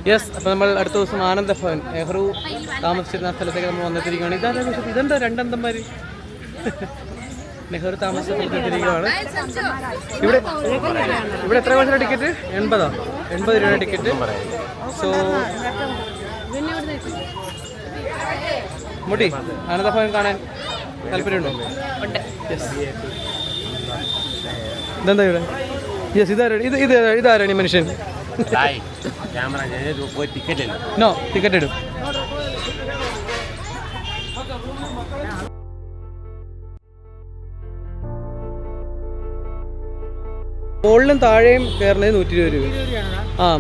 Yes, അപ്പോൾ നമ്മൾ അടുത്ത ദിവസം ആനന്ദ ഭവൻ നെഹ്റു താമസിച്ചിരുന്ന സ്ഥലത്തേക്ക് നമ്മൾ വന്നെത്തിരിക്കുകയാണ്. ഇതെന്താ രണ്ടന്തന്മാർ നെഹ്റു താമസിച്ച സ്ഥലത്തെത്തിരിക്കുകയാണ്. ഇവിടെ എത്ര കോഴ്സിൻ്റെ ടിക്കറ്റ്? 80 രൂപയുടെ ടിക്കറ്റ്. സോ മുടി ആനന്ദ ഭവൻ കാണാൻ താല്പര്യമുണ്ടോ? ഇതെന്താ ഇവിടെ? യെസ്, ഇതാരാണ് ഈ മനുഷ്യൻ? നോ, ടിക്കറ്റ് ഇടും. മുകളിലും താഴെയും കയറുന്നതിന് 120 രൂപ.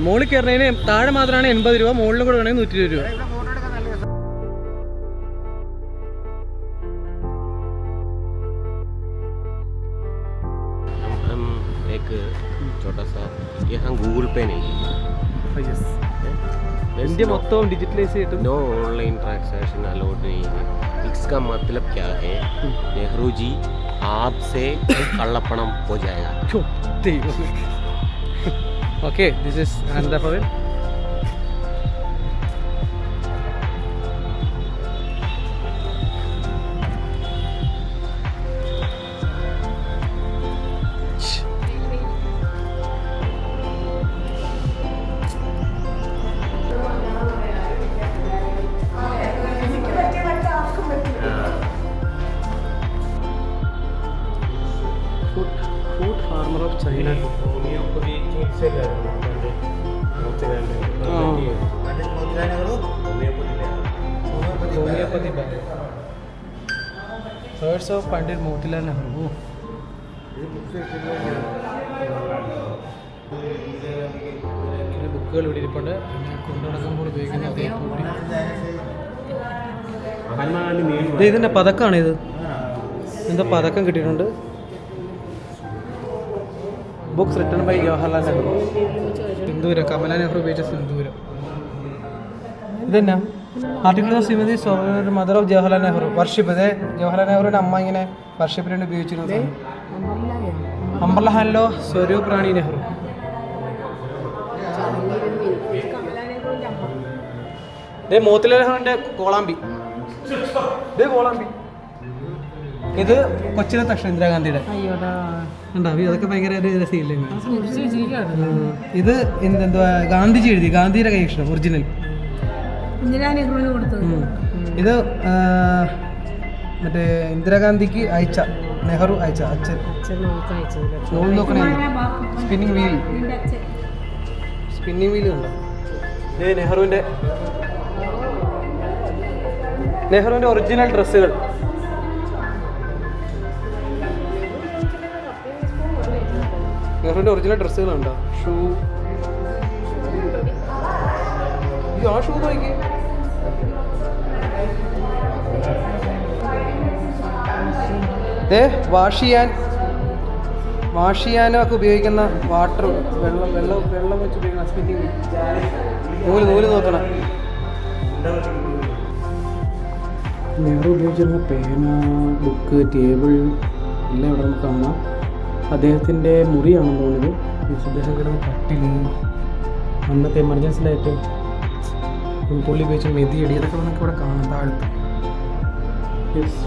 മുകളിൽ കയറുന്നതിന് താഴെ മാത്രമാണ് 80 രൂപ, മുകളിലും കൂടെ വേണമെങ്കിൽ 120 രൂപ. गूगल पे नहीं इंडिया मொத்தം डिजिटलाइज ചെയ്തിട്ട് नो ऑनलाइन ट्रांजैक्शन अलाउड नहीं है. इसका मतलब क्या है? नेहरू जी आपसे कള്ളപ്പണം हो जाएगा. ओके, दिस इज आनंद भवन. Food farmer of China. Words of Pandit Motilal Nehru. ബുക്കുകൾ ഇവിടെ ഇരിപ്പുണ്ട്. കൊണ്ടുനടക്കുമ്പോൾ ഉപയോഗിക്കുന്ന ഇതിൻ്റെ പതക്കാണ്. ഇത് എന്താ പതക്കം കിട്ടിയിട്ടുണ്ട്. Books written by Jawaharlal Nehru. സിന്ദൂരം, കമല നെഹ്റു ഉപയോഗിച്ച സിന്ദൂരം. ഇതെന്നാ? Article of Shrimati mother of Jawaharlal Nehru. Worship. ഇതേ ജവഹർലാൽ നെഹ്റുവിൻ്റെ അമ്മ ഇങ്ങനെ വർഷിപ്പിന് വേണ്ടി ഉപയോഗിച്ചിരുന്നത്. അംബർല ഹാൻഡ്ലോ സ്വരൂപ് റാണി നെഹ്റു. ഇതേ മോത്തിലാൽ നെഹ്റുവിൻ്റെ കോളാമ്പി. ഇതേ കോളാമ്പി. ഇത് കൊച്ചിലെ തക്ഷൻ ഇന്ദിരാഗാന്ധിയുടെ ഉണ്ടാവും. അതൊക്കെ ഭയങ്കര രസമില്ലേ? ഇത് എന്തുവാ ഗാന്ധിജി എഴുതി, ഗാന്ധിയുടെ കൈക്ഷണം ഒറിജിനൽ. ഇത് മറ്റേ ഇന്ദിരാഗാന്ധിക്ക് അയച്ച, നെഹ്റു അയച്ച അച്ഛൻ. നൂൽ നോക്കണേ. സ്പിന്നിങ് വീൽ ഉണ്ടോ? ഇത് നെഹ്റുവിൻ്റെ ഒറിജിനൽ ഡ്രസ്സുകൾ. നെഹ്റുവിൻ്റെ ഒറിജിനൽ ഡ്രസ്സുകളുണ്ടോ? ഷൂ. ആ ഷൂ നോക്കി. വാഷ് ചെയ്യാനൊക്കെ ഉപയോഗിക്കുന്ന വാട്ടർ, വെള്ളം വെച്ച് ഉപയോഗിക്കുന്ന സ്പിന്നിങ് നൂല് നോക്കണം. നെഹ്റു ഉപയോഗിച്ചിരുന്ന പേന, ബുക്ക്, ടേബിൾ എല്ലാം ഇവിടെ നമുക്ക് കാണാം. അദ്ദേഹത്തിൻ്റെ മുറിയാണെന്ന് തോന്നുന്നത്. അദ്ദേഹം കിടന്ന കട്ടിൽ, അന്നത്തെ എമർജൻസിയിലായിട്ട് പുള്ളി ഉപയോഗിച്ച മെതിയടി, ഇതൊക്കെ നമുക്ക് ഇവിടെ കാണാം താഴത്ത്. യെസ്,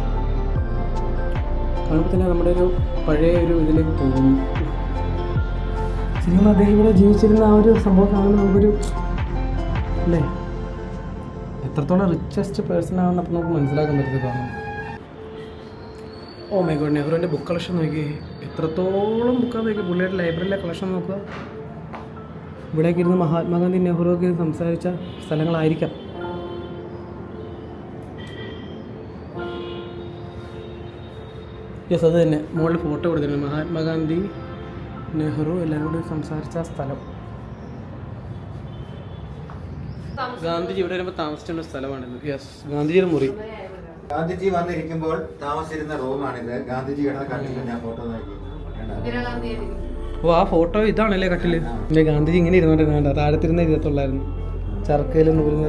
കാണുമ്പോൾ തന്നെ നമ്മുടെ ഒരു പഴയ ഒരു ഇതിലേക്ക് പോകുന്നു. ശരിക്കും അദ്ദേഹം ഇവിടെ ജീവിച്ചിരുന്ന ആ ഒരു സംഭവം കാണുമ്പോൾ നമുക്കൊരു അല്ലേ എത്രത്തോളം റിച്ചസ്റ്റ് പേഴ്സൺ ആണെന്ന് അപ്പോൾ നമുക്ക് മനസ്സിലാക്കാൻ പറ്റുന്നത് കാണും. ഓ മൈ ഗോഡ്, നെഹ്റുവിൻ്റെ ബുക്ക് കളക്ഷൻ നോക്കി. എത്രത്തോളം ബുക്കാണ് നോക്കി. പുള്ളിയുടെ ലൈബ്രറിയിലെ കളക്ഷൻ നോക്കുക. ഇവിടേക്ക് ഇരുന്ന് മഹാത്മാഗാന്ധി നെഹ്റു ഒക്കെ സംസാരിച്ച സ്ഥലങ്ങളായിരിക്കാം. യെസ്, അത് തന്നെ. മുകളിൽ ഫോട്ടോ കൊടുത്തിട്ടുണ്ട്. മഹാത്മാഗാന്ധി നെഹ്റു എല്ലാവരും കൂടി സംസാരിച്ച സ്ഥലം. ഗാന്ധിജി ഇവിടെ വരുമ്പോൾ താമസിച്ചിരുന്ന സ്ഥലമാണിത്. യെസ്, ഗാന്ധിജിയുടെ മുറി. ഗാന്ധിജി വന്നിരിക്കുമ്പോൾ താമസിച്ചിരുന്ന റൂമാണിത്. ഗാന്ധിജി കിടന്ന കട്ടിൽ ഞാൻ ഫോട്ടോ നോക്കി. ഓ, ആ ഫോട്ടോ ഇതാണല്ലേ കട്ടില്. ഗാന്ധിജി ഇങ്ങനെ ഇരുന്നോണ്ടിരുന്ന താഴത്തിരുന്ന ഇരുത്തുള്ളായിരുന്നു. ചർക്കയിൽ നൂല്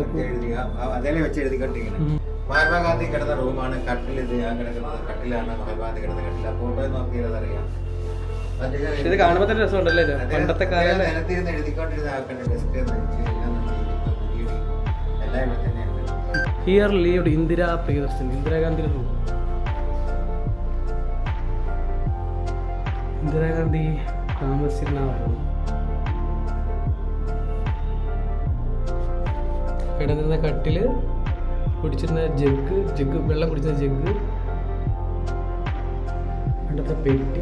അതേലെ വെച്ച് എഴുതിക്കൊണ്ടിരിക്കുന്നത്. മഹാത്മാഗാന്ധി കിടന്ന റൂമാണ്. കട്ടിൽ ഇത് ഞാൻ കിടക്കുന്നത് കട്ടിലാണ്. മഹാത്മാഗാന്ധി കിടന്ന കട്ടിൽ. ആ ഫോട്ടോ നോക്കിയത് അറിയാം. ഇത് കാണുമ്പോൾ തന്നെ രസമുണ്ടല്ലേ? പണ്ടത്തെ കാലം നിലത്തിരുന്ന് എഴുതിക്കൊണ്ടിരുന്ന ആൾക്കാരുടെ desk here lived Indira Priyadarshan, ഇന്ദിരാഗാന്ധിയുടെ റൂം. ഇന്ദിരാഗാന്ധി താമസിച്ചിരുന്ന റൂം. കിടന്നിരുന്ന കട്ടില്, കുടിച്ചിരുന്ന ജഗ് വെള്ളം കുടിച്ചിരുന്ന ജഗ്, അടുത്ത പെട്ടി.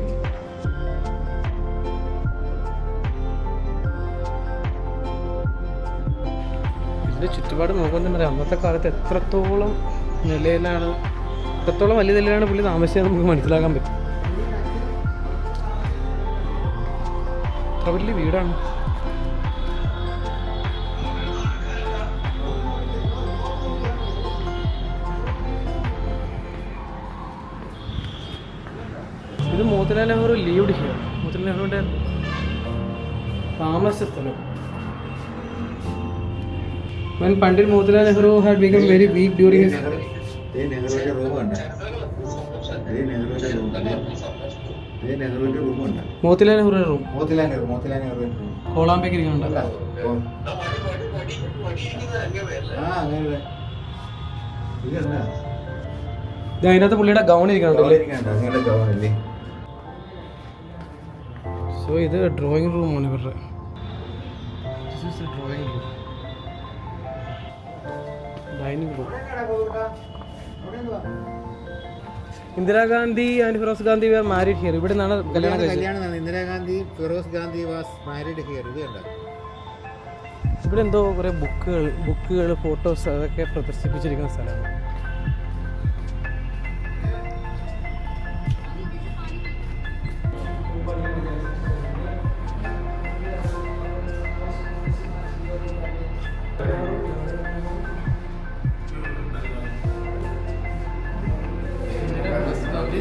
ഇതിൻ്റെ ചുറ്റുപാട് നോക്കുന്നുണ്ടെങ്കിൽ അന്നത്തെ കാലത്ത് എത്രത്തോളം നിലയിലാണ്, എത്രത്തോളം വലിയ നിലയിലാണ് പുള്ളി താമസിച്ചത് നമുക്ക് മനസ്സിലാക്കാൻ പറ്റും. എത്ര വലിയ വീടാണ്. ഇത് മോത്തിലാൽ നെഹ്റു ലീവ്ഡ് ഹിയർ. മോത്തിലാൽ നെഹ്റുവിൻ്റെ താമസ സ്ഥലം. When Pandit Motilal Nehru had become very weak during his Motilal നെഹ്റുവിൻ്റെ റൂം കോളാമ്പേക്ക് ഇരിക്കുന്നുണ്ട്. അതിനകത്ത് പുള്ളിയുടെ ഗൗൺ ഇരിക്കുന്നുണ്ടല്ലേ. സോ ഇത് ഡ്രോയിങ് റൂമാണ് ഇവരുടെ. Drawing room, dining room. Indira Gandhi and Firoz Gandhi were married here. ഇവിടെ നിന്നാണ് കല്യാണം കഴിച്ചത്. Indira Gandhi Firoz Gandhi was married here. ഇവിടെ എന്തോ കുറേ ബുക്കുകൾ ഫോട്ടോസ് അതൊക്കെ പ്രദർശിപ്പിച്ചിരിക്കുന്ന സ്ഥലമാണ്.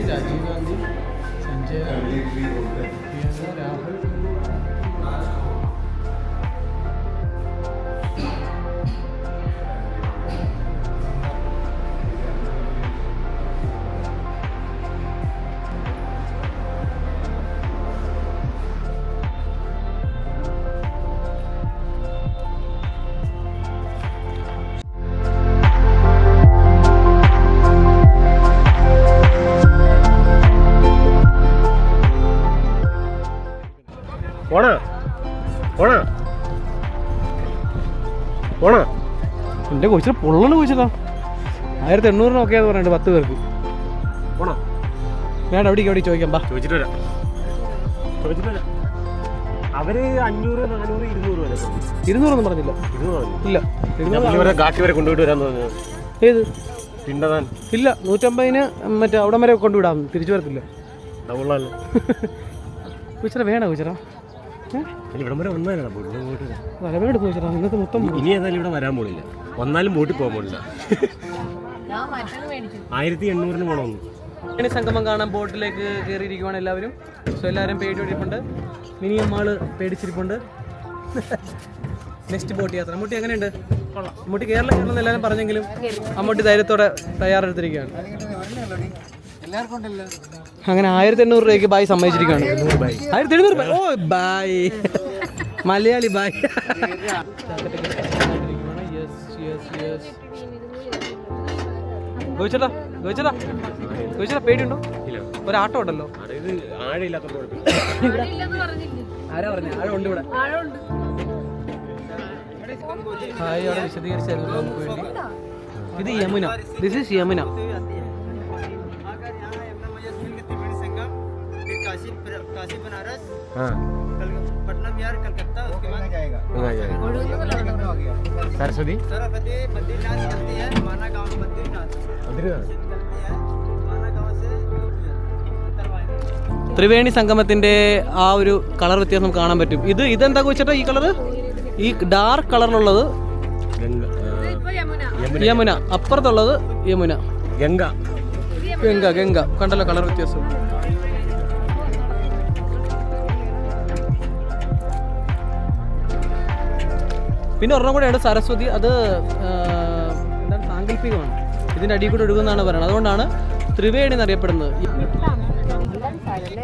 രാജീവ് ഗാന്ധി, സഞ്ജയ് രാഹുൽ. എൻ്റെ കോച്ചിനെ പൊള്ളണ് കോച്ചിട്ടാ 1800 നോക്കിയാന്ന് പറഞ്ഞിട്ട് 10 പേർക്ക് വേണ്ട. അവിടെ ചോദിക്കാം, ബാ ചോദിച്ചിട്ട് വരാം. അവര് 500, 400, 200 ഒന്നും പറഞ്ഞില്ല. ഇല്ല, ഗാട്ടി വരെ കൊണ്ടുപോയിട്ട് വരാൻ തോന്നുന്നു. ഏത് പിണ്ടതാൻ ഇല്ല, 150-ന് മറ്റേ അവിടം വരെ കൊണ്ടുവിടാം, തിരിച്ചു വരത്തില്ല. കോച്ചറ വേണ കോച്ചറ ഇവിടം വരെ വന്നാലാണ് തലവേട് കോച്ചറ. ഇന്നത്തെ മൊത്തം ഇനി ഏതായാലും ഇവിടെ വരാൻ പോണില്ല, വന്നാലും ബോട്ടിൽ പോകാൻ പോണില്ല. 1800 പോകണമെന്ന്. സംഗമം കാണാൻ ബോട്ടിലേക്ക് കയറിയിരിക്കുവാണ് എല്ലാവരും. സോ എല്ലാവരും പേടിയോടിരിപ്പുണ്ട്. മിനി അമ്മാള് പേടിച്ചിരിപ്പുണ്ട്. നെക്സ്റ്റ് ബോട്ട് യാത്ര. അമ്മൂട്ടി എങ്ങനെയുണ്ട്? അമ്മൂട്ടി കേരളം കയറണമെന്ന് എല്ലാവരും പറഞ്ഞെങ്കിലും അമ്മൂട്ടി ധൈര്യത്തോടെ തയ്യാറെടുത്തിരിക്കുകയാണ്. അങ്ങനെ 1800 രൂപയ്ക്ക് ബായ് സമ്മതിച്ചിരിക്കുകയാണ്. 1700 രൂപ. ഓ ബായ് മലയാളി ബായ്. ഗോയിച്ചേട്ടാ പേടിയുണ്ടോ? ഒരാട്ടോ ഉണ്ടല്ലോ. ആരാ പറഞ്ഞ ആഴമുണ്ട് ഇവിടെ? ഹായ്, അവിടെ വിശദീകരിച്ചായിരുന്നു നമുക്ക് വേണ്ടി. ഇത് യമുന. This is Yamuna. सरस्वती ത്രിവേണി സംഗമത്തിന്റെ ആ ഒരു കളർ വ്യത്യാസം കാണാൻ പറ്റും. ഇതെന്താ വെച്ചിട്ടാ ഈ കളറ്? ഈ ഡാർക്ക് കളറിലുള്ളത് യമുന, അപ്പുറത്തുള്ളത് യമുന. ഗംഗ കണ്ടല്ലോ കളർ വ്യത്യാസം. പിന്നെ ഒരെണ്ണം കൂടെയാണ് സരസ്വതി. അത് എന്താണ്, സാങ്കല്പികമാണ്. ഇതിൻ്റെ അടിയിൽ കൂടെ ഒഴുകുന്നതാണ് പറയുന്നത്. അതുകൊണ്ടാണ് ത്രിവേണി എന്നറിയപ്പെടുന്നത്.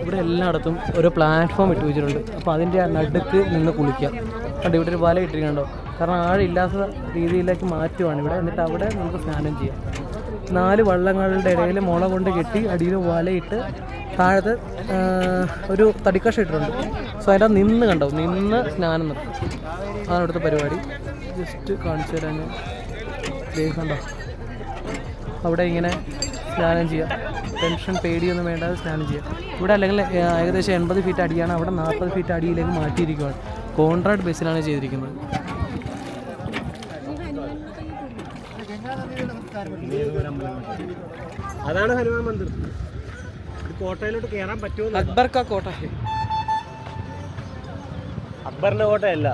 ഇവിടെ എല്ലായിടത്തും ഓരോ പ്ലാറ്റ്ഫോം ഇട്ട് വെച്ചിട്ടുണ്ട്. അപ്പോൾ അതിൻ്റെ ആ നടുക്ക് നിന്ന് കുളിക്കാം. കണ്ടോ, ഇവിടെ ഒരു വല ഇട്ടിരിക്കണ്ടോ? കാരണം ആഴില്ലാത്ത രീതിയിലേക്ക് മാറ്റുവാണ് ഇവിടെ. എന്നിട്ട് അവിടെ നമുക്ക് സ്നാനം ചെയ്യാം. 4 വള്ളങ്ങളുടെ ഇടയിൽ മുള കൊണ്ട് കെട്ടി അടിയിൽ വലയിട്ട് താഴത്ത് ഒരു തടിക്കഷ ഇട്ടിട്ടുണ്ട്. സോ അതിൻ്റെ നിന്ന് കണ്ടോ, നിന്ന് സ്നാനം നടത്തും. അതാണ് ഇവിടുത്തെ പരിപാടി. ജസ്റ്റ് കാണിച്ചു തരാൻ കണ്ടോ, അവിടെ ഇങ്ങനെ സ്നാനം ചെയ്യാം. ടെൻഷൻ പേടിയൊന്നും വേണ്ടാതെ സ്നാനം ചെയ്യാം. ഇവിടെ അല്ലെങ്കിൽ ഏകദേശം 80 ഫീറ്റ് അടിയാണ്, അവിടെ 40 ഫീറ്റ് അടിയിലേക്ക് മാറ്റിയിരിക്കുകയാണ്. കോൺട്രാക്ട് ബേസിലാണ് ചെയ്തിരിക്കുന്നത്. അതാണ് ഹനുമാൻ മന്ദിർ. കോട്ടയിലോട്ട് കയറാൻ പറ്റുമോ? അക്ബർ കാ കോട്ട. അക്ബറിന്റെ കോട്ടയല്ല,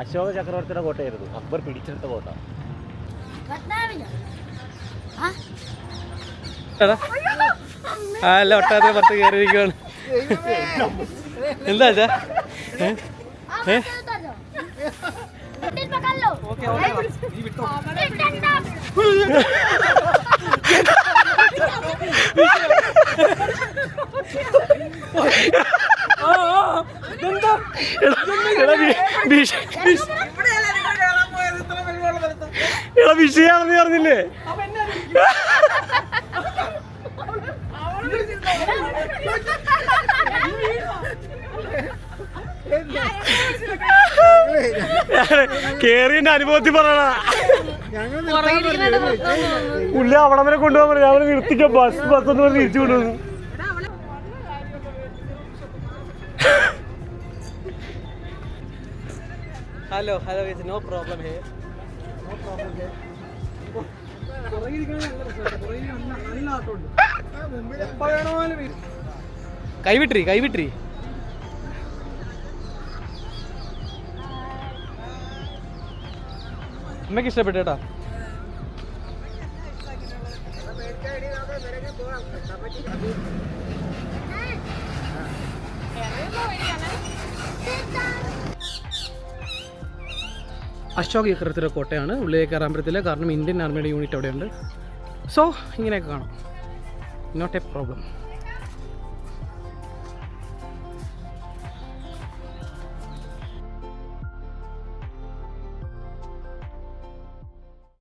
അശോക ചക്രവർത്തിയുടെ കോട്ടയായിരുന്നു. അക്ബർ പിടിച്ചെടുത്ത കോട്ട. അല്ല, ഒട്ടാത്ത പുറത്ത് കയറിയിരിക്കുകയാണ്. എന്താ വിഷയാണെന്ന് പറഞ്ഞില്ലേ? കേറിന്റെ അനുഭവത്തിൽ പറയണ. പുള്ളി അവിടെ വരെ കൊണ്ടുപോകാൻ പറഞ്ഞു. അവിടെ നിർത്തിക്കാം, ബസ് എന്ന് പറഞ്ഞ് തിരിച്ചു കൊണ്ടുവന്നു. ഹലോ ഹലോ, നോ പ്രോബ്ലം ഹേ, നോ പ്രോബ്ലം ഹേ. കൈവിട്ടി അമ്മയ്ക്ക് ഇഷ്ടപ്പെട്ടു കേട്ടോ. അശോക് ചക്രവർത്തിയുടെ കോട്ടയാണ്. ഉള്ളിലേക്ക് കയറാൻ പറ്റത്തില്ല, കാരണം ഇന്ത്യൻ ആർമിയുടെ യൂണിറ്റ് അവിടെയുണ്ട്. സോ ഇങ്ങനെയൊക്കെ കാണാം, നോട്ട് എ പ്രോബ്ലം.